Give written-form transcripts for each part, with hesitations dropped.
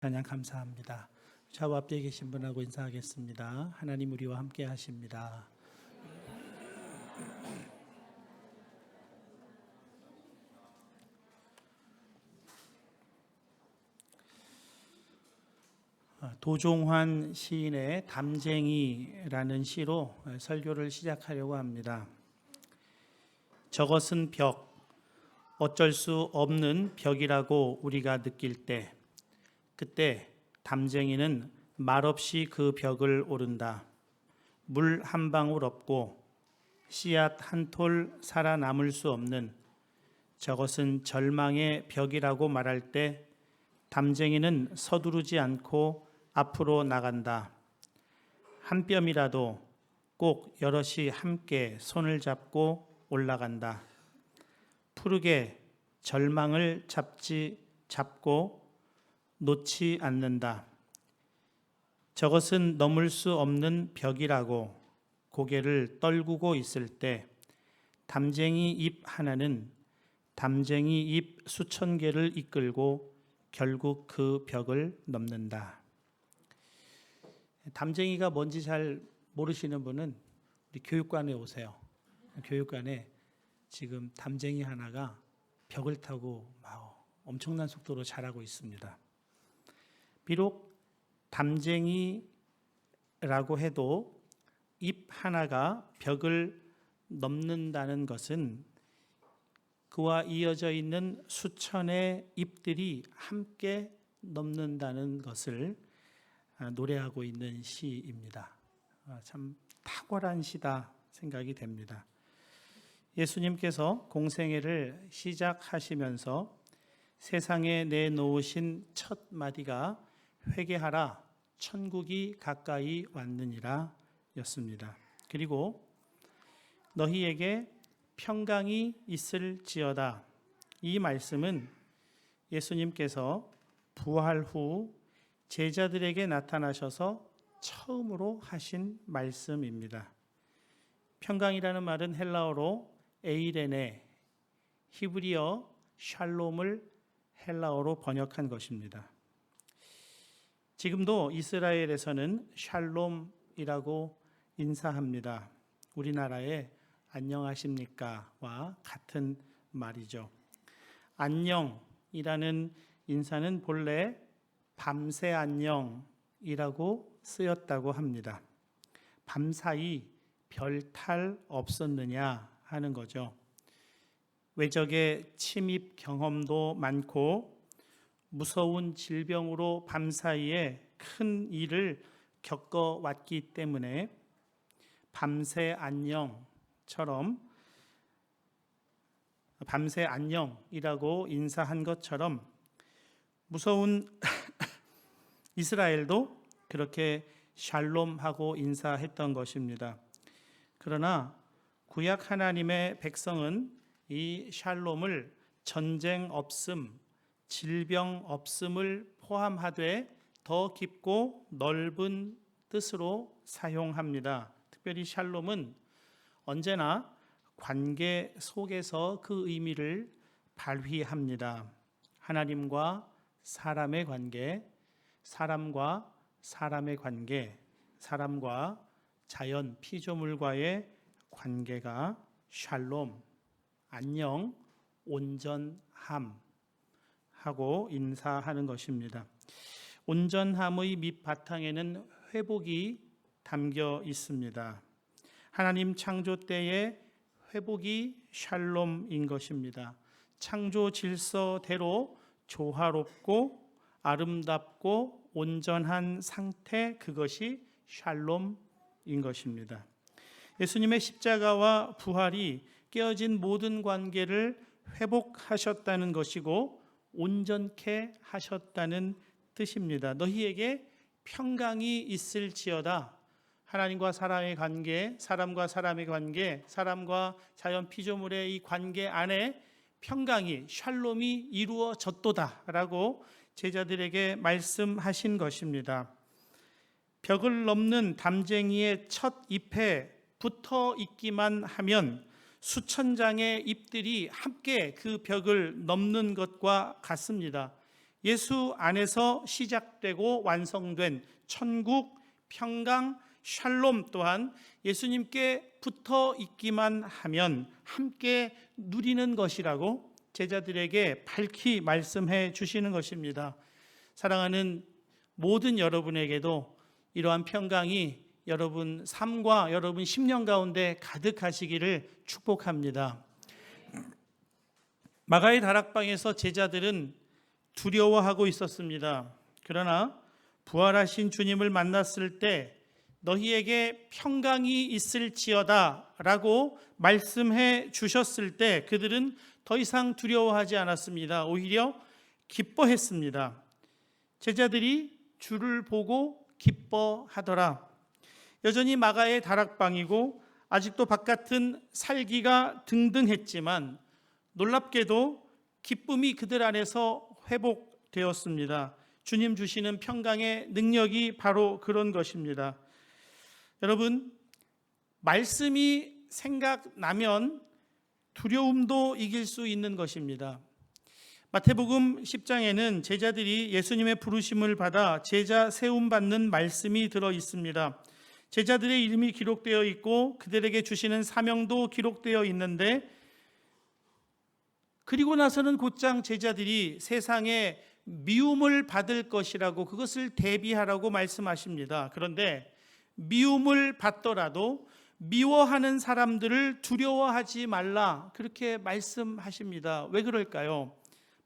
찬양 감사합니다. 좌우 앞에 계신 분하고 인사하겠습니다. 하나님 우리와 함께 하십니다. 도종환 시인의 담쟁이라는 시로 설교를 시작하려고 합니다. 저것은 벽, 어쩔 수 없는 벽이라고 우리가 느낄 때, 그때 담쟁이는 말없이 그 벽을 오른다. 물 한 방울 없고 씨앗 한 톨 살아남을 수 없는 저것은 절망의 벽이라고 말할 때 담쟁이는 서두르지 않고 앞으로 나간다. 한 뼘이라도 꼭 여럿이 함께 손을 잡고 올라간다. 푸르게 절망을 잡고 놓지 않는다. 저것은 넘을 수 없는 벽이라고 고개를 떨구고 있을 때 담쟁이 잎 하나는 담쟁이 잎 수천 개를 이끌고 결국 그 벽을 넘는다. 담쟁이가 뭔지 잘 모르시는 분은 우리 교육관에 오세요. 교육관에 지금 담쟁이 하나가 벽을 타고 막 엄청난 속도로 자라고 있습니다. 비록 담쟁이라고 해도 잎 하나가 벽을 넘는다는 것은 그와 이어져 있는 수천의 잎들이 함께 넘는다는 것을 노래하고 있는 시입니다. 참 탁월한 시다 생각이 됩니다. 예수님께서 공생애를 시작하시면서 세상에 내놓으신 첫 마디가 회개하라 천국이 가까이 왔느니라 였습니다. 그리고 너희에게 평강이 있을지어다, 이 말씀은 예수님께서 부활 후 제자들에게 나타나셔서 처음으로 하신 말씀입니다. 평강이라는 말은 헬라어로 에이레네, 히브리어 샬롬을 헬라어로 번역한 것입니다. 지금도 이스라엘에서는 샬롬이라고 인사합니다. 우리나라의 안녕하십니까와 같은 말이죠. 안녕이라는 인사는 본래 밤새 안녕이라고 쓰였다고 합니다. 밤사이 별 탈 없었느냐 하는 거죠. 외적의 침입 경험도 많고 무서운 질병으로 밤사이에 큰 일을 겪어왔기 때문에 밤새 안녕처럼 밤새 안녕이라고 인사한 것처럼 무서운 이스라엘도 그렇게 샬롬하고 인사했던 것입니다. 그러나 구약 하나님의 백성은 이 샬롬을 전쟁 없음, 질병 없음을 포함하되 더 깊고 넓은 뜻으로 사용합니다. 특별히 샬롬은 언제나 관계 속에서 그 의미를 발휘합니다. 하나님과 사람의 관계, 사람과 사람의 관계, 사람과 자연 피조물과의 관계가 샬롬, 안녕, 온전함 하고 인사하는 것입니다. 온전함의 밑바탕에는 회복이 담겨 있습니다. 하나님 창조 때의 회복이 샬롬인 것입니다. 창조 질서대로 조화롭고 아름답고 온전한 상태, 그것이 샬롬인 것입니다. 예수님의 십자가와 부활이 깨어진 모든 관계를 회복하셨다는 것이고 온전케 하셨다는 뜻입니다. 너희에게 평강이 있을지어다. 하나님과 사람의 관계, 사람과 사람의 관계, 사람과 자연 피조물의 이 관계 안에 평강이, 샬롬이 이루어졌도다라고 제자들에게 말씀하신 것입니다. 벽을 넘는 담쟁이의 첫 잎에 붙어 있기만 하면 수천 장의 잎들이 함께 그 벽을 넘는 것과 같습니다. 예수 안에서 시작되고 완성된 천국, 평강, 샬롬 또한 예수님께 붙어 있기만 하면 함께 누리는 것이라고 제자들에게 밝히 말씀해 주시는 것입니다. 사랑하는 모든 여러분에게도 이러한 평강이 여러분 삶과 여러분 심령 가운데 가득하시기를 축복합니다. 마가의 다락방에서 제자들은 두려워하고 있었습니다. 그러나 부활하신 주님을 만났을 때 너희에게 평강이 있을지어다 라고 말씀해 주셨을 때 그들은 더 이상 두려워하지 않았습니다. 오히려 기뻐했습니다. 제자들이 주를 보고 기뻐하더라. 여전히 마가의 다락방이고 아직도 바깥은 살기가 등등했지만 놀랍게도 기쁨이 그들 안에서 회복되었습니다. 주님 주시는 평강의 능력이 바로 그런 것입니다. 여러분, 말씀이 생각나면 두려움도 이길 수 있는 것입니다. 마태복음 10장에는 제자들이 예수님의 부르심을 받아 제자 세움받는 말씀이 들어 있습니다. 제자들의 이름이 기록되어 있고 그들에게 주시는 사명도 기록되어 있는데, 그리고 나서는 곧장 제자들이 세상에 미움을 받을 것이라고, 그것을 대비하라고 말씀하십니다. 그런데 미움을 받더라도 미워하는 사람들을 두려워하지 말라, 그렇게 말씀하십니다. 왜 그럴까요?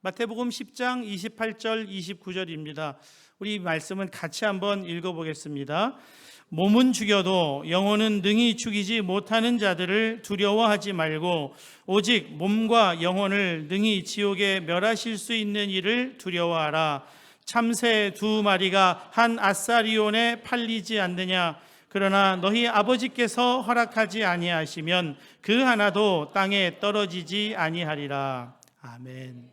마태복음 10장 28절 29절입니다. 우리 말씀은 같이 한번 읽어보겠습니다. 몸은 죽여도 영혼은 능히 죽이지 못하는 자들을 두려워하지 말고 오직 몸과 영혼을 능히 지옥에 멸하실 수 있는 이를 두려워하라. 참새 2마리가 한 아사리온에 팔리지 않느냐? 그러나 너희 아버지께서 허락하지 아니하시면 그 하나도 땅에 떨어지지 아니하리라. 아멘.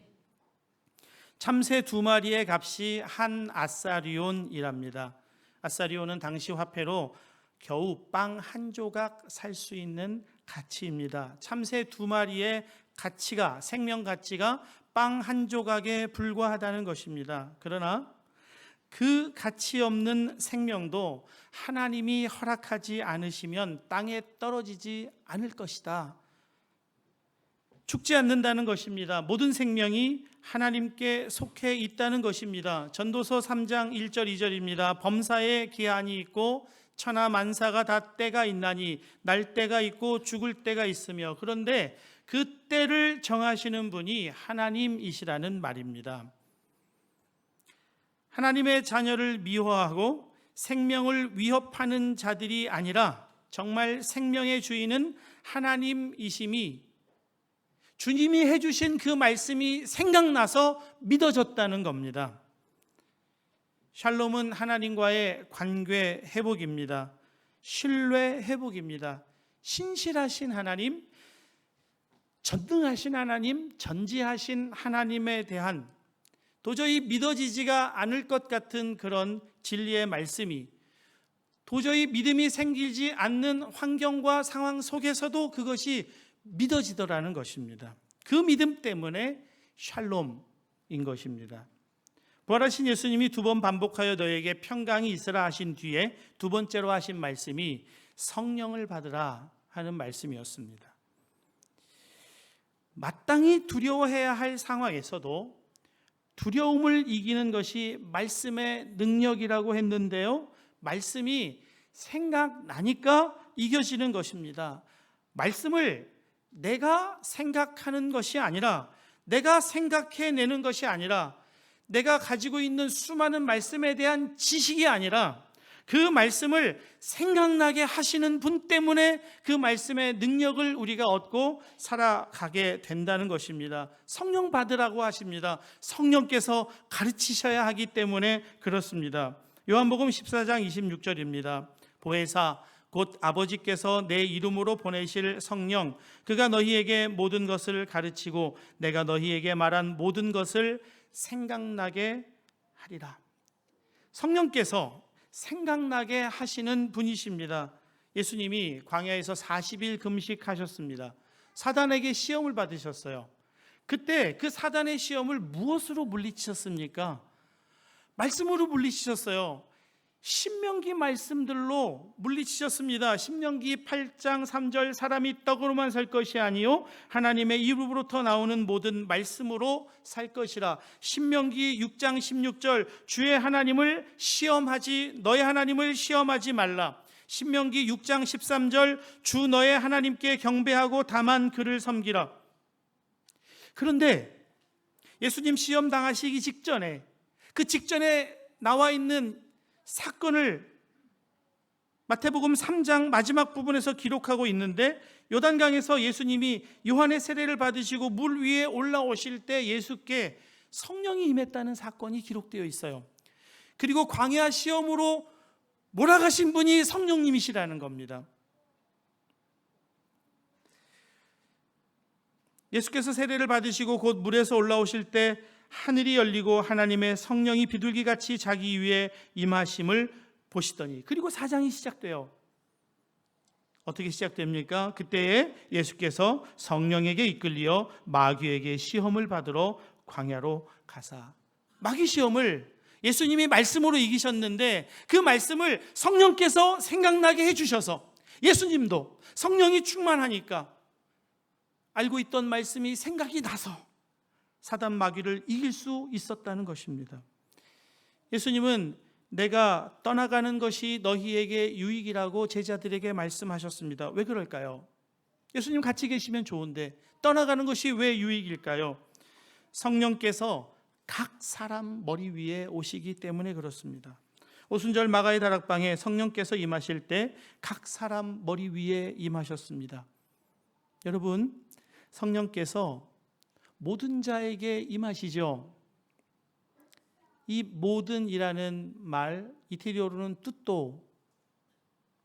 참새 2마리의 값이 한 아사리온이랍니다. 아사리온은 당시 화폐로 겨우 빵 한 조각 살 수 있는 가치입니다. 참새 2마리의 가치가, 생명 가치가 빵 한 조각에 불과하다는 것입니다. 그러나 그 가치 없는 생명도 하나님이 허락하지 않으시면 땅에 떨어지지 않을 것이다. 죽지 않는다는 것입니다. 모든 생명이 하나님께 속해 있다는 것입니다. 전도서 3장 1절 2절입니다. 범사에 기한이 있고 천하 만사가 다 때가 있나니 날 때가 있고 죽을 때가 있으며, 그런데 그 때를 정하시는 분이 하나님이시라는 말입니다. 하나님의 자녀를 미워하고 생명을 위협하는 자들이 아니라 정말 생명의 주인은 하나님이심이, 주님이 해주신 그 말씀이 생각나서 믿어졌다는 겁니다. 샬롬은 하나님과의 관계 회복입니다. 신뢰 회복입니다. 신실하신 하나님, 전능하신 하나님, 전지하신 하나님에 대한 도저히 믿어지지가 않을 것 같은 그런 진리의 말씀이, 도저히 믿음이 생기지 않는 환경과 상황 속에서도 그것이 믿어지더라는 것입니다. 그 믿음 때문에 샬롬인 것입니다. 부활하신 예수님이 2번 반복하여 너에게 평강이 있으라 하신 뒤에 두 번째로 하신 말씀이 성령을 받으라 하는 말씀이었습니다. 마땅히 두려워해야 할 상황에서도 두려움을 이기는 것이 말씀의 능력이라고 했는데요, 말씀이 생각나니까 이겨지는 것입니다. 말씀을 내가 생각하는 것이 아니라, 내가 생각해내는 것이 아니라, 내가 가지고 있는 수많은 말씀에 대한 지식이 아니라 그 말씀을 생각나게 하시는 분 때문에 그 말씀의 능력을 우리가 얻고 살아가게 된다는 것입니다. 성령 받으라고 하십니다. 성령께서 가르치셔야 하기 때문에 그렇습니다. 요한복음 14장 26절입니다. 보혜사 곧 아버지께서 내 이름으로 보내실 성령, 그가 너희에게 모든 것을 가르치고 내가 너희에게 말한 모든 것을 생각나게 하리라. 성령께서 생각나게 하시는 분이십니다. 예수님이 광야에서 40일 금식하셨습니다. 사단에게 시험을 받으셨어요. 그때 그 사단의 시험을 무엇으로 물리치셨습니까? 말씀으로 물리치셨어요. 신명기 말씀들로 물리치셨습니다. 신명기 8장 3절 사람이 떡으로만 살 것이 아니요 하나님의 입으로부터 나오는 모든 말씀으로 살 것이라. 신명기 6장 16절 주의 하나님을 시험하지 너의 하나님을 시험하지 말라. 신명기 6장 13절 주 너의 하나님께 경배하고 다만 그를 섬기라. 그런데 예수님 시험 당하시기 직전에 그 직전에 나와 있는 사건을 마태복음 3장 마지막 부분에서 기록하고 있는데, 요단강에서 예수님이 요한의 세례를 받으시고 물 위에 올라오실 때 예수께 성령이 임했다는 사건이 기록되어 있어요. 그리고 광야 시험으로 몰아가신 분이 성령님이시라는 겁니다. 예수께서 세례를 받으시고 곧 물에서 올라오실 때 하늘이 열리고 하나님의 성령이 비둘기같이 자기 위에 임하심을 보시더니, 그리고 사장이 시작돼요. 어떻게 시작됩니까? 그때에 예수께서 성령에게 이끌려 마귀에게 시험을 받으러 광야로 가사. 마귀 시험을 예수님이 말씀으로 이기셨는데 그 말씀을 성령께서 생각나게 해주셔서 예수님도 성령이 충만하니까 알고 있던 말씀이 생각이 나서 사단 마귀를 이길 수 있었다는 것입니다. 예수님은 내가 떠나가는 것이 너희에게 유익이라고 제자들에게 말씀하셨습니다. 왜 그럴까요? 예수님 같이 계시면 좋은데 떠나가는 것이 왜 유익일까요? 성령께서 각 사람 머리 위에 오시기 때문에 그렇습니다. 오순절 마가의 다락방에 성령께서 임하실 때 각 사람 머리 위에 임하셨습니다. 여러분, 성령께서 모든 자에게 임하시죠. 이 모든이라는 말, 이태리어로는 뜻도,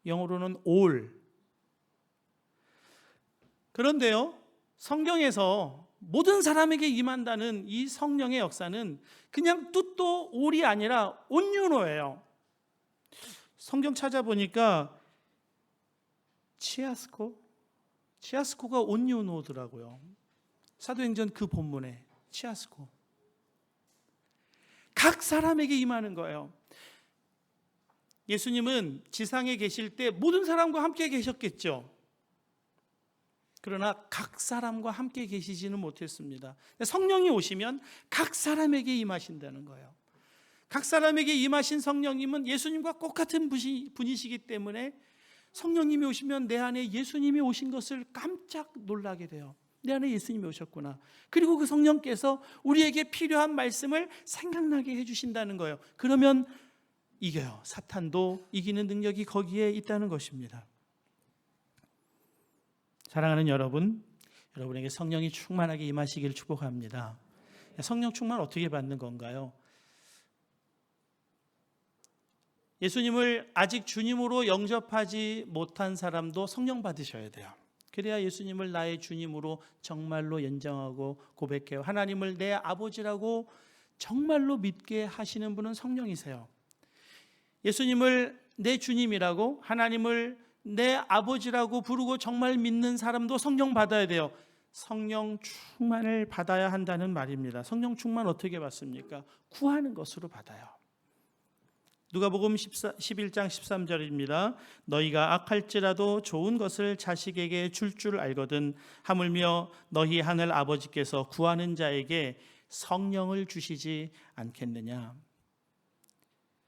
영어로는 all. 그런데요, 성경에서 모든 사람에게 임한다는 이 성령의 역사는 그냥 뜻도 all이 아니라 온유노예요. 성경 찾아보니까 치아스코가 온유노더라고요. 사도행전 그 본문에 치아스코. 각 사람에게 임하는 거예요. 예수님은 지상에 계실 때 모든 사람과 함께 계셨겠죠. 그러나 각 사람과 함께 계시지는 못했습니다. 성령이 오시면 각 사람에게 임하신다는 거예요. 각 사람에게 임하신 성령님은 예수님과 똑같은 분이시기 때문에 성령님이 오시면 내 안에 예수님이 오신 것을 깜짝 놀라게 돼요. 내 안에 예수님이 오셨구나. 그리고 그 성령께서 우리에게 필요한 말씀을 생각나게 해주신다는 거예요. 그러면 이겨요. 사탄도 이기는 능력이 거기에 있다는 것입니다. 사랑하는 여러분, 여러분에게 성령이 충만하게 임하시기를 축복합니다. 성령 충만 어떻게 받는 건가요? 예수님을 아직 주님으로 영접하지 못한 사람도 성령 받으셔야 돼요. 그래야 예수님을 나의 주님으로 정말로 인정하고 고백해요. 하나님을 내 아버지라고 정말로 믿게 하시는 분은 성령이세요. 예수님을 내 주님이라고, 하나님을 내 아버지라고 부르고 정말 믿는 사람도 성령 받아야 돼요. 성령 충만을 받아야 한다는 말입니다. 성령 충만 어떻게 받습니까? 구하는 것으로 받아요. 누가복음 11장 13절입니다. 너희가 악할지라도 좋은 것을 자식에게 줄 알거든 하물며 너희 하늘 아버지께서 구하는 자에게 성령을 주시지 않겠느냐.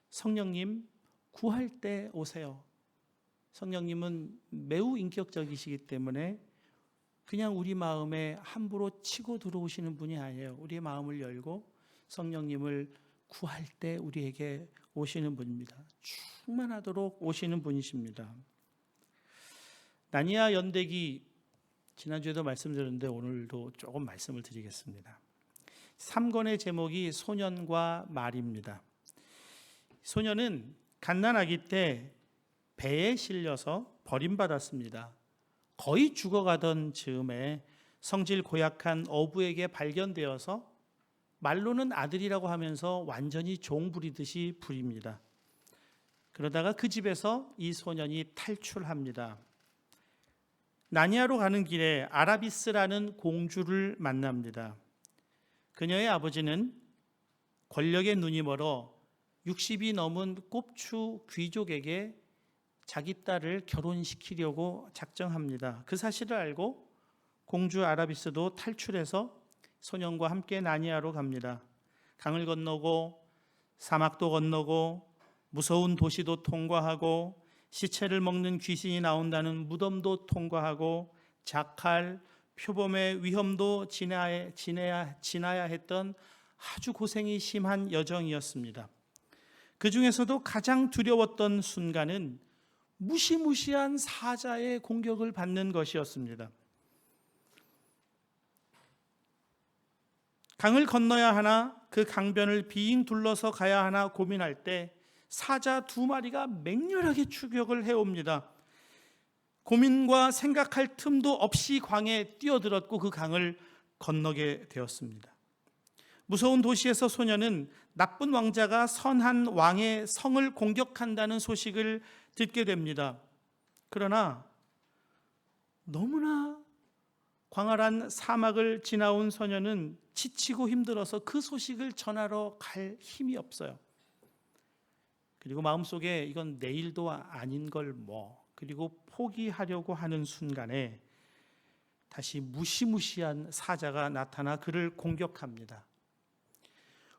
성령님 구할 때 오세요. 성령님은 매우 인격적이시기 때문에 그냥 우리 마음에 함부로 치고 들어오시는 분이 아니에요. 우리의 마음을 열고 성령님을 구할 때 우리에게 오시는 분입니다. 충만하도록 오시는 분이십니다. 나니아 연대기 지난주에도 말씀드렸는데 오늘도 조금 말씀을 드리겠습니다. 3권의 제목이 소년과 말입니다. 소년은 갓난아기 때 배에 실려서 버림받았습니다. 거의 죽어가던 즈음에 성질 고약한 어부에게 발견되어서 말로는 아들이라고 하면서 완전히 종 부리듯이 부립니다. 그러다가 그 집에서 이 소년이 탈출합니다. 나니아로 가는 길에 아라비스라는 공주를 만납니다. 그녀의 아버지는 권력에 눈이 멀어 60이 넘은 꼽추 귀족에게 자기 딸을 결혼시키려고 작정합니다. 그 사실을 알고 공주 아라비스도 탈출해서 소년과 함께 나니아로 갑니다. 강을 건너고 사막도 건너고 무서운 도시도 통과하고 시체를 먹는 귀신이 나온다는 무덤도 통과하고 자칼, 표범의 위험도 지나야 했던 아주 고생이 심한 여정이었습니다. 그 중에서도 가장 두려웠던 순간은 무시무시한 사자의 공격을 받는 것이었습니다. 강을 건너야 하나, 그 강변을 빙 둘러서 가야 하나 고민할 때 사자 2마리가 맹렬하게 추격을 해옵니다. 고민과 생각할 틈도 없이 강에 뛰어들었고 그 강을 건너게 되었습니다. 무서운 도시에서 소녀는 나쁜 왕자가 선한 왕의 성을 공격한다는 소식을 듣게 됩니다. 그러나 너무나 광활한 사막을 지나온 소녀는 지치고 힘들어서 그 소식을 전하러 갈 힘이 없어요. 그리고 마음속에 이건 내일도 아닌 걸 그리고 포기하려고 하는 순간에 다시 무시무시한 사자가 나타나 그를 공격합니다.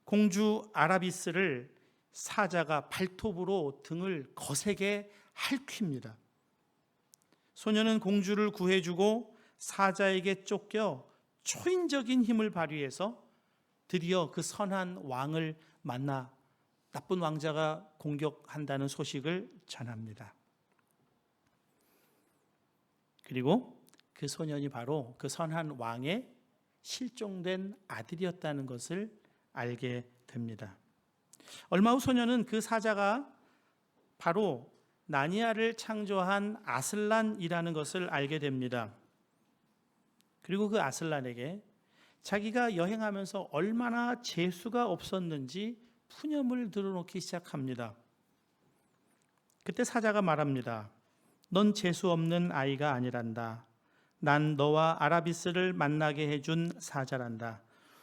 공주 아라비스를 사자가 발톱으로 등을 거세게 핥힙니다. 소녀는 공주를 구해주고 사자에게 쫓겨 초인적인 힘을 발휘해서 드디어 그 선한 왕을 만나 나쁜 왕자가 공격한다는 소식을 전합니다. 그리고 그 소년이 바로 그 선한 왕의 실종된 아들이었다는 것을 알게 됩니다. 얼마 후 소년은 그 사자가 바로 나니아를 창조한 아슬란이라는 것을 알게 됩니다. 그리고 그 아슬란에게 자기가 여행하면서 얼마나 재수가 없었는지 푸념을 들어놓기 시작합니다. 그때 사자가 말합니다. 넌 재수 없는 아이가 아니란다. 난 너와 아라비스를 만나게 해준 사자란다.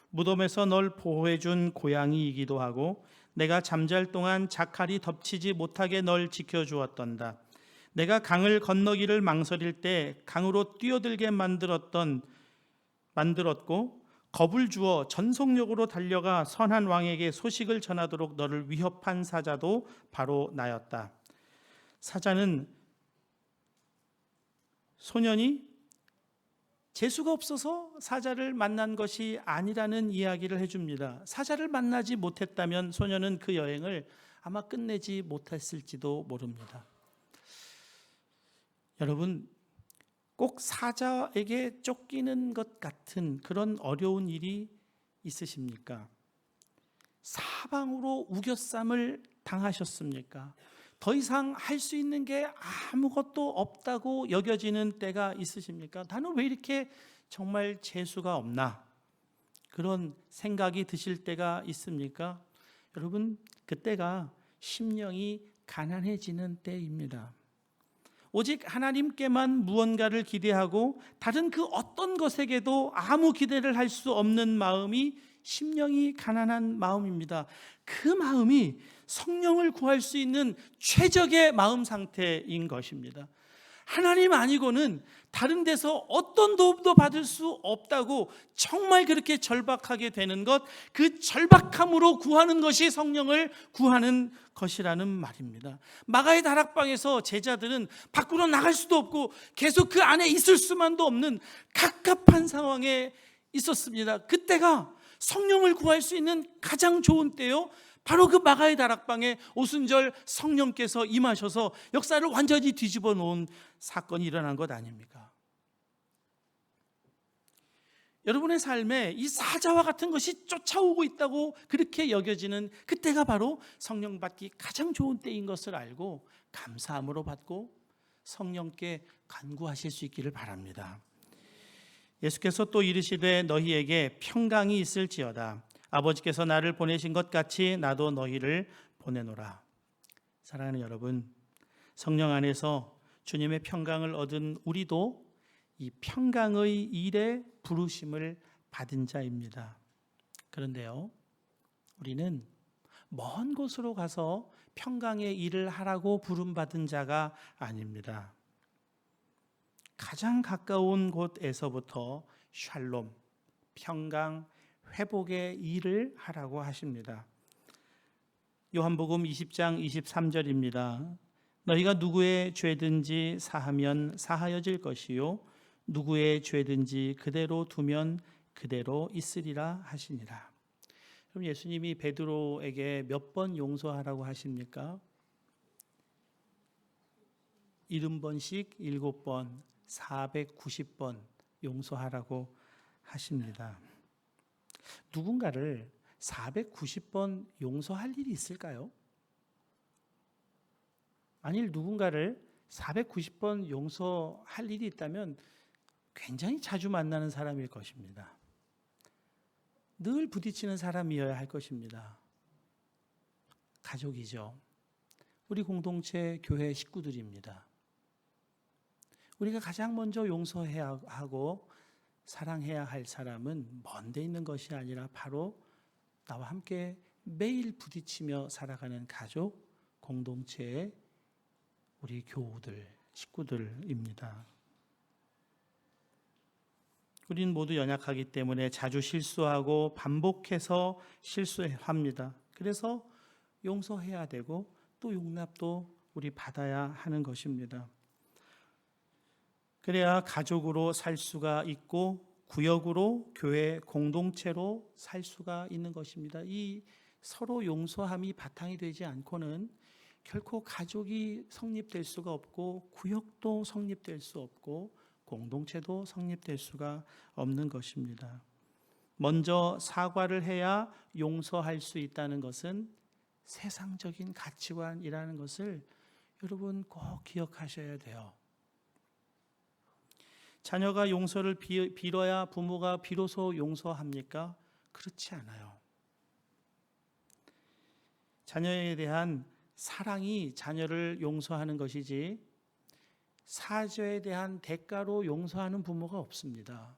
무덤에서 널 보호해준 고양이이기도 하고 내가 잠잘 동안 자칼이 덮치지 못하게 널 지켜주었단다. 내가 강을 건너기를 망설일 때 강으로 뛰어들게 만들었고 겁을 주어 전속력으로 달려가 선한 왕에게 소식을 전하도록 너를 위협한 사자도 바로 나였다. 사자는 소년이 재수가 없어서 사자를 만난 것이 아니라는 이야기를 해줍니다. 사자를 만나지 못했다면 소년은 그 여행을 아마 끝내지 못했을지도 모릅니다. 여러분, 꼭 사자에게 쫓기는 것 같은 그런 어려운 일이 있으십니까? 사방으로 우겨쌈을 당하셨습니까? 더 이상 할 수 있는 게 아무것도 없다고 여겨지는 때가 있으십니까? 나는 왜 이렇게 정말 재수가 없나? 그런 생각이 드실 때가 있습니까? 여러분, 그때가 심령이 가난해지는 때입니다. 오직 하나님께만 무언가를 기대하고 다른 그 어떤 것에게도 아무 기대를 할 수 없는 마음이 심령이 가난한 마음입니다. 그 마음이 성령을 구할 수 있는 최적의 마음 상태인 것입니다. 하나님 아니고는 다른 데서 어떤 도움도 받을 수 없다고 정말 그렇게 절박하게 되는 것, 그 절박함으로 구하는 것이 성령을 구하는 것이라는 말입니다. 마가의 다락방에서 제자들은 밖으로 나갈 수도 없고 계속 그 안에 있을 수만도 없는 갑갑한 상황에 있었습니다. 그때가 성령을 구할 수 있는 가장 좋은 때요, 바로 그 마가의 다락방에 오순절 성령께서 임하셔서 역사를 완전히 뒤집어 놓은 사건이 일어난 것 아닙니까? 여러분의 삶에 이 사자와 같은 것이 쫓아오고 있다고 그렇게 여겨지는 그때가 바로 성령 받기 가장 좋은 때인 것을 알고 감사함으로 받고 성령께 간구하실 수 있기를 바랍니다. 예수께서 또 이르시되 너희에게 평강이 있을지어다. 아버지께서 나를 보내신 것 같이 나도 너희를 보내노라. 사랑하는 여러분, 성령 안에서 주님의 평강을 얻은 우리도 이 평강의 일에 부르심을 받은 자입니다. 그런데요, 우리는 먼 곳으로 가서 평강의 일을 하라고 부름받은 자가 아닙니다. 가장 가까운 곳에서부터 샬롬, 평강, 회복의 일을 하라고 하십니다. 요한복음 20장 23절입니다. 너희가 누구의 죄든지 사하면 사하여질 것이요 누구의 죄든지 그대로 두면 그대로 있으리라 하시니라. 그럼 예수님이 베드로에게 몇 번 용서하라고 하십니까? 70번씩 7번 490번 용서하라고 하십니다. 누군가를 490번 용서할 일이 있을까요? 만일 누군가를 490번 용서할 일이 있다면 굉장히 자주 만나는 사람일 것입니다. 늘 부딪히는 사람이어야 할 것입니다. 가족이죠. 우리 공동체 교회 식구들입니다. 우리가 가장 먼저 용서해야 하고 사랑해야 할 사람은 먼데 있는 것이 아니라 바로 나와 함께 매일 부딪히며 살아가는 가족, 공동체의 우리 교우들, 식구들입니다. 우리는 모두 연약하기 때문에 자주 실수하고 반복해서 실수합니다. 그래서 용서해야 되고 또 용납도 우리 받아야 하는 것입니다. 그래야 가족으로 살 수가 있고 구역으로 교회 공동체로 살 수가 있는 것입니다. 이 서로 용서함이 바탕이 되지 않고는 결코 가족이 성립될 수가 없고 구역도 성립될 수 없고 공동체도 성립될 수가 없는 것입니다. 먼저 사과를 해야 용서할 수 있다는 것은 세상적인 가치관이라는 것을 여러분 꼭 기억하셔야 돼요. 자녀가 용서를 빌어야 부모가 비로소 용서합니까? 그렇지 않아요. 자녀에 대한 사랑이 자녀를 용서하는 것이지 사죄에 대한 대가로 용서하는 부모가 없습니다.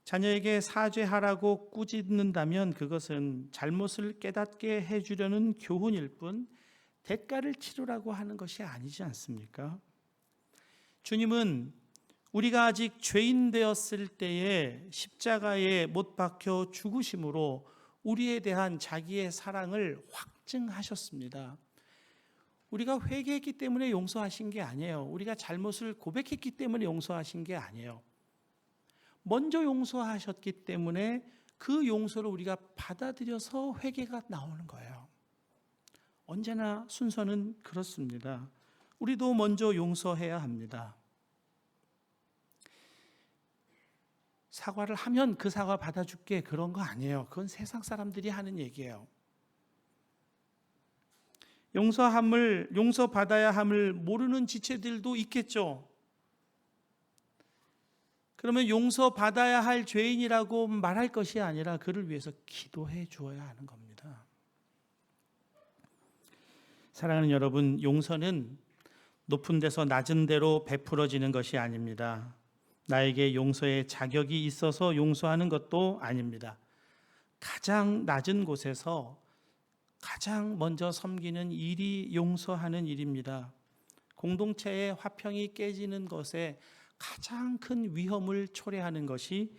자녀에게 사죄하라고 꾸짖는다면 그것은 잘못을 깨닫게 해주려는 교훈일 뿐 대가를 치르라고 하는 것이 아니지 않습니까? 주님은 우리가 아직 죄인 되었을 때에 십자가에 못 박혀 죽으심으로 우리에 대한 자기의 사랑을 확증하셨습니다. 우리가 회개했기 때문에 용서하신 게 아니에요. 우리가 잘못을 고백했기 때문에 용서하신 게 아니에요. 먼저 용서하셨기 때문에 그 용서를 우리가 받아들여서 회개가 나오는 거예요. 언제나 순서는 그렇습니다. 우리도 먼저 용서해야 합니다. 사과를 하면 그 사과 받아줄게 그런 거 아니에요. 그건 세상 사람들이 하는 얘기예요. 용서받아야 함을 모르는 지체들도 있겠죠. 그러면 용서받아야 할 죄인이라고 말할 것이 아니라 그를 위해서 기도해 주어야 하는 겁니다. 사랑하는 여러분, 용서는 높은 데서 낮은 데로 베풀어지는 것이 아닙니다. 나에게 용서의 자격이 있어서 용서하는 것도 아닙니다. 가장 낮은 곳에서 가장 먼저 섬기는 일이 용서하는 일입니다. 공동체의 화평이 깨지는 것에 가장 큰 위험을 초래하는 것이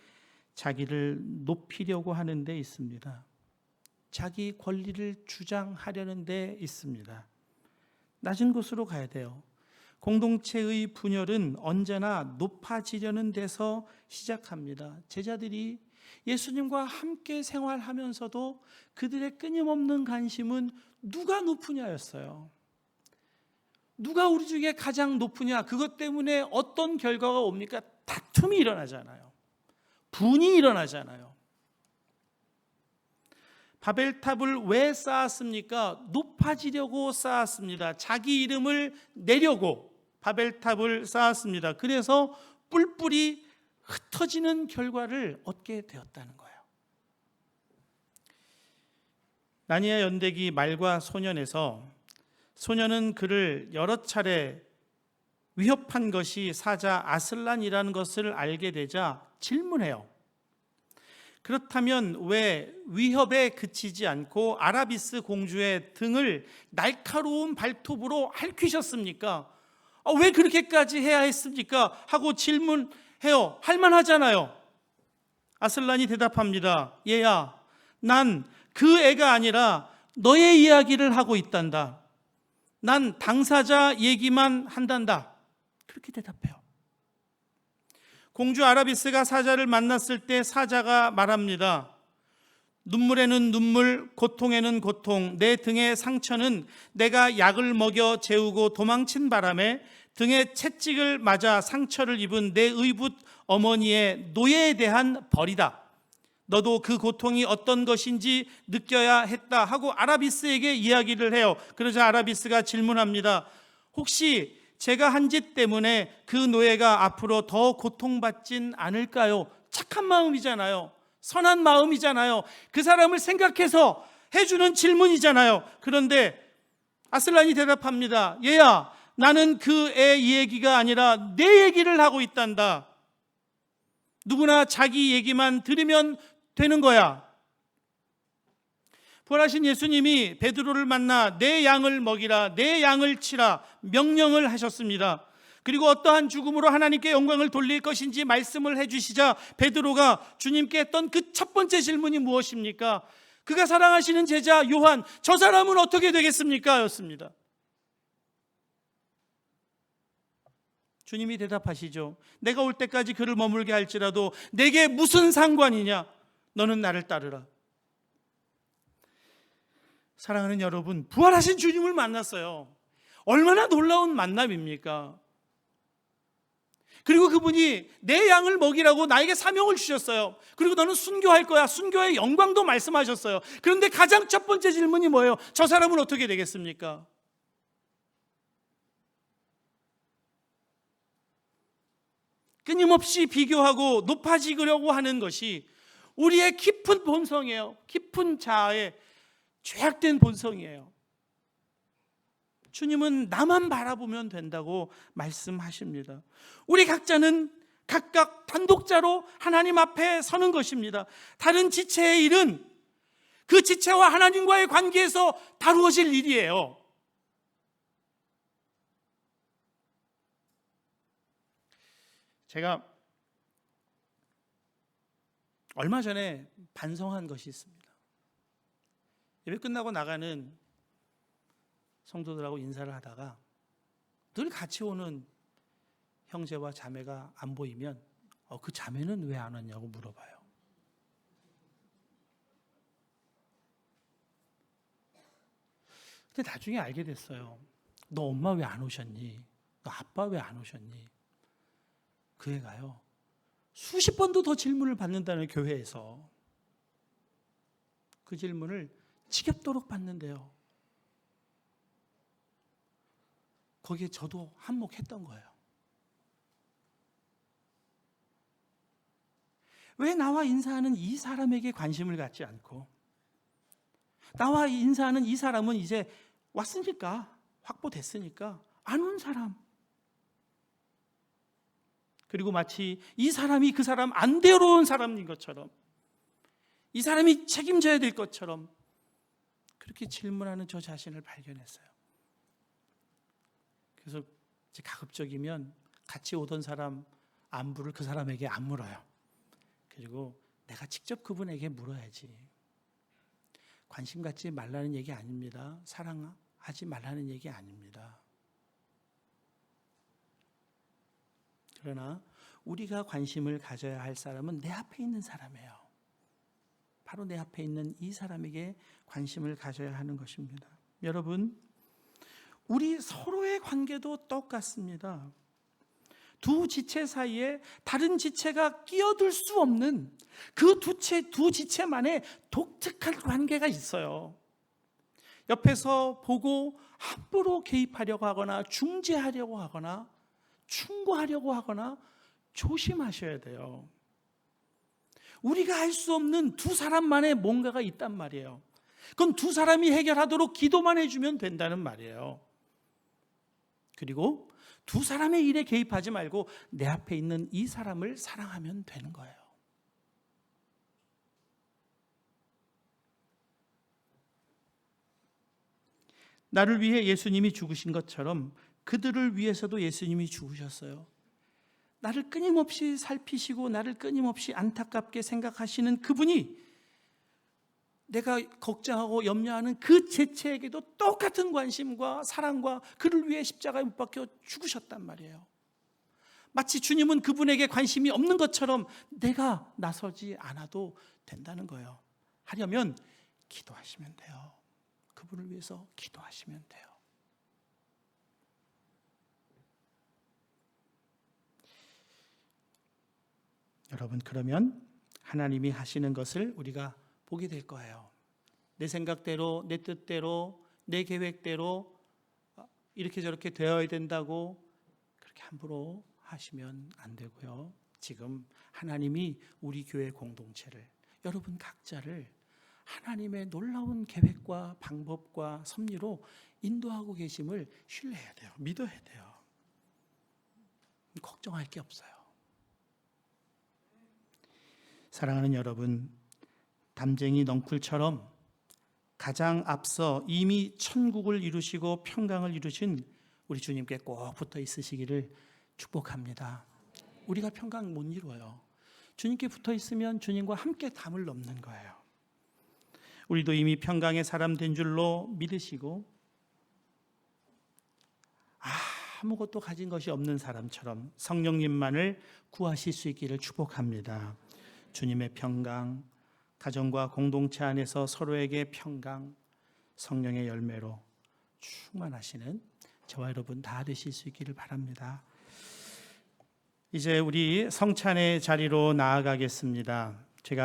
자기를 높이려고 하는 데 있습니다. 자기 권리를 주장하려는 데 있습니다. 낮은 곳으로 가야 돼요. 공동체의 분열은 언제나 높아지려는 데서 시작합니다. 제자들이 예수님과 함께 생활하면서도 그들의 끊임없는 관심은 누가 높으냐였어요. 누가 우리 중에 가장 높으냐, 그것 때문에 어떤 결과가 옵니까? 다툼이 일어나잖아요. 분이 일어나잖아요. 바벨탑을 왜 쌓았습니까? 높아지려고 쌓았습니다. 자기 이름을 내려고 바벨탑을 쌓았습니다. 그래서 뿔뿔이 흩어지는 결과를 얻게 되었다는 거예요. 나니아 연대기 말과 소년에서 소년은 그를 여러 차례 위협한 것이 사자 아슬란이라는 것을 알게 되자 질문해요. 그렇다면 왜 위협에 그치지 않고 아라비스 공주의 등을 날카로운 발톱으로 핥히셨습니까? 왜 그렇게까지 해야 했습니까? 하고 질문해요. 할만하잖아요. 아슬란이 대답합니다. 얘야, 난 그 애가 아니라 너의 이야기를 하고 있단다. 난 당사자 얘기만 한단다. 그렇게 대답해요. 공주 아라비스가 사자를 만났을 때 사자가 말합니다. 눈물에는 눈물, 고통에는 고통, 내 등의 상처는 내가 약을 먹여 재우고 도망친 바람에 등에 채찍을 맞아 상처를 입은 내 의붓 어머니의 노예에 대한 벌이다. 너도 그 고통이 어떤 것인지 느껴야 했다 하고 아라비스에게 이야기를 해요. 그러자 아라비스가 질문합니다. 혹시 제가 한 짓 때문에 그 노예가 앞으로 더 고통받진 않을까요? 착한 마음이잖아요. 선한 마음이잖아요. 그 사람을 생각해서 해주는 질문이잖아요. 그런데 아슬란이 대답합니다. 얘야, 나는 그 애 얘기가 아니라 내 얘기를 하고 있단다. 누구나 자기 얘기만 들으면 되는 거야. 부활하신 예수님이 베드로를 만나 내 양을 먹이라, 내 양을 치라 명령을 하셨습니다. 그리고 어떠한 죽음으로 하나님께 영광을 돌릴 것인지 말씀을 해주시자 베드로가 주님께 했던 그 첫 번째 질문이 무엇입니까? 그가 사랑하시는 제자 요한, 저 사람은 어떻게 되겠습니까? 였습니다. 주님이 대답하시죠. 내가 올 때까지 그를 머물게 할지라도 내게 무슨 상관이냐? 너는 나를 따르라. 사랑하는 여러분, 부활하신 주님을 만났어요. 얼마나 놀라운 만남입니까? 그리고 그분이 내 양을 먹이라고 나에게 사명을 주셨어요. 그리고 너는 순교할 거야. 순교의 영광도 말씀하셨어요. 그런데 가장 첫 번째 질문이 뭐예요? 저 사람은 어떻게 되겠습니까? 끊임없이 비교하고 높아지려고 하는 것이 우리의 깊은 본성이에요. 깊은 자아의 죄악된 본성이에요. 주님은 나만 바라보면 된다고 말씀하십니다. 우리 각자는 각각 단독자로 하나님 앞에 서는 것입니다. 다른 지체의 일은 그 지체와 하나님과의 관계에서 다루어질 일이에요. 제가 얼마 전에 반성한 것이 있습니다. 예배 끝나고 나가는 성도들하고 인사를 하다가 늘 같이 오는 형제와 자매가 안 보이면 그 자매는 왜 안 왔냐고 물어봐요. 근데 나중에 알게 됐어요. 너 엄마 왜 안 오셨니? 너 아빠 왜 안 오셨니? 그 애가요, 수십 번도 더 질문을 받는다는 교회에서 그 질문을 지겹도록 받는데요. 거기에 저도 한몫했던 거예요. 왜 나와 인사하는 이 사람에게 관심을 갖지 않고 나와 인사하는 이 사람은 이제 왔으니까, 확보됐으니까 안 온 사람, 그리고 마치 이 사람이 그 사람 안 데려온 사람인 것처럼, 이 사람이 책임져야 될 것처럼 그렇게 질문하는 저 자신을 발견했어요. 그래서 이제 가급적이면 같이 오던 사람 안부를 그 사람에게 안 물어요. 그리고 내가 직접 그분에게 물어야지. 관심 갖지 말라는 얘기 아닙니다. 사랑하지 말라는 얘기 아닙니다. 그러나 우리가 관심을 가져야 할 사람은 내 앞에 있는 사람이에요. 바로 내 앞에 있는 이 사람에게 관심을 가져야 하는 것입니다. 여러분, 우리 서로의 관계도 똑같습니다. 두 지체 사이에 다른 지체가 끼어들 수 없는 그 두 지체만의 독특한 관계가 있어요. 옆에서 보고 함부로 개입하려고 하거나 중재하려고 하거나 충고하려고 하거나 조심하셔야 돼요. 우리가 알 수 없는 두 사람만의 뭔가가 있단 말이에요. 그건 두 사람이 해결하도록 기도만 해주면 된다는 말이에요. 그리고 두 사람의 일에 개입하지 말고 내 앞에 있는 이 사람을 사랑하면 되는 거예요. 나를 위해 예수님이 죽으신 것처럼 그들을 위해서도 예수님이 죽으셨어요. 나를 끊임없이 살피시고 나를 끊임없이 안타깝게 생각하시는 그분이 내가 걱정하고 염려하는 그 제체에게도 똑같은 관심과 사랑과 그를 위해 십자가에 못 박혀 죽으셨단 말이에요. 마치 주님은 그분에게 관심이 없는 것처럼 내가 나서지 않아도 된다는 거예요. 하려면 기도하시면 돼요. 그분을 위해서 기도하시면 돼요. 여러분, 그러면 하나님이 하시는 것을 우리가 보게 될 거예요. 내 생각대로, 내 뜻대로, 내 계획대로 이렇게 저렇게 되어야 된다고 그렇게 함부로 하시면 안 되고요. 지금 하나님이 우리 교회 공동체를, 여러분 각자를 하나님의 놀라운 계획과 방법과 섭리로 인도하고 계심을 신뢰해야 돼요. 믿어야 돼요. 걱정할 게 없어요. 사랑하는 여러분, 담쟁이 넝쿨처럼 가장 앞서 이미 천국을 이루시고 평강을 이루신 우리 주님께 꼭 붙어 있으시기를 축복합니다. 우리가 평강 못 이루어요. 주님께 붙어 있으면 주님과 함께 담을 넘는 거예요. 우리도 이미 평강의 사람 된 줄로 믿으시고 아무것도 가진 것이 없는 사람처럼 성령님만을 구하실 수 있기를 축복합니다. 주님의 평강, 가정과 공동체 안에서 서로에게 평강, 성령의 열매로 충만하시는 저와 여러분 다 되실 수 있기를 바랍니다. 이제 우리 성찬의 자리로 나아가겠습니다. 제가